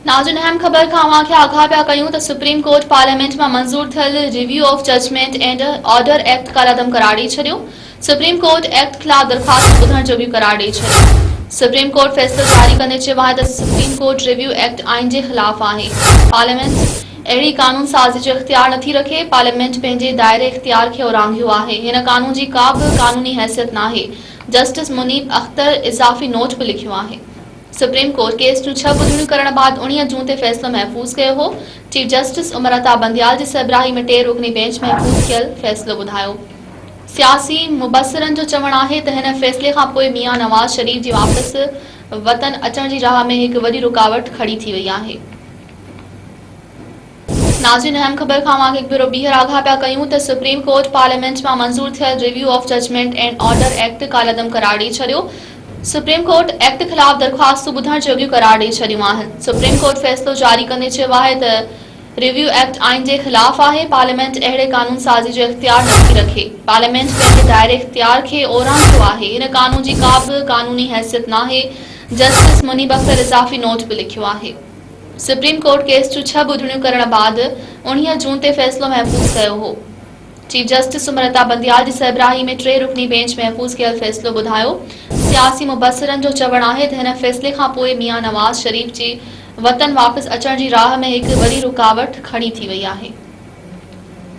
नाज़रीन, अहम ख़बर खां अवांखे आगाह पिया कयूं त सुप्रीम कोर्ट पार्लियामेंट में मंज़ूर थियल review of judgment and order act कलअदम करार ॾेई छॾियो। सुप्रीम कोर्ट एक्ट ख़िलाफ़ दरख़्वास्त ॿुधण जो बि करार ॾेई छॾियो। सुप्रीम कोर्ट फ़ैसिलो जारी कंदे चयो आहे त सुप्रीम कोर्ट रिव्यू एक्ट आइन जे ख़िलाफ़ आहे। पार्लियामेंट अहिड़ी कानून साज़ी जो इख़्तियार नथी रखे। पार्लियामेंट पंहिंजे दायरे इख़्तियार खे उरांघियो आहे। हिन कानून जी का बि कानूनी हैसियत नाहे। जस्टिस मुनीब अख्तर इज़ाफ़ी नोट बि लिखियो आहे। सुप्रीम कोर्ट केस जूं 6 ॿुधणियूं करण बाद 19 जून ते फ़ैसिलो महफ़ूज़ कयो हो। चीफ जस्टिस उमर अता बंदियाल जी सरबराही में 3 रुकनी बेंच महफ़ूज़ कयल फ़ैसिलो ॿुधायो। सियासी मुबसरनि जो चवणु आहे त हिन फ़ैसिले खां पोइ मियां नवाज़ शरीफ़ जी वापसि वतन अचण जी राह में हिकु वॾी रुकावट खड़ी थी वई आहे। नाज़रीन, अहम ख़बर खां अवांखे हिकु भेरो ॿीहर आगाह पिया कयूं त सुप्रीम कोर्ट पार्लियामेंट में मंज़ूर थियल review of judgment and order act कलअदम करार ॾेई छॾियो। सुप्रीम कोर्ट एक्ट ख़िलाफ़ दरख़्वास्तूं ॿुधण जो बि करार ॾेई छॾियूं आहिनि। सुप्रीम कोर्ट फ़ैसिलो जारी कंदे चयो आहे त रिव्यू एक्ट आइन जे ख़िलाफ़ आहे। पार्लियामेंट अहिड़े कानून साज़ी जो इख़्तियार नथी रखे। पार्लियामेंट पंहिंजे दायरे इख़्तियार खे ओरांघियो आहे। हिन कानून जी का बि कानूनी हैसियत नाहे। जस्टिस मुनीब अख्तर इज़ाफ़ी नोट बि लिखियो आहे। सुप्रीम कोर्ट केस जूं 6 ॿुधणियूं करण बाद 19 जून ते फ़ैसिलो महफ़ूज़ कयो हो। चीफ जस्टिस उमर अता बंदियाल जी सरबराही में 3 रुकनी बेंच महफ़ूज़ कयल फ़ैसिलो ॿुधायो। सियासी मुबसरनि जो चवणु आहे त हिन फ़ैसिले खां पोइ मियां नवाज़ शरीफ़ जी वतन वापसि अचण जी राह में हिकु वॾी रुकावट खड़ी थी वई आहे।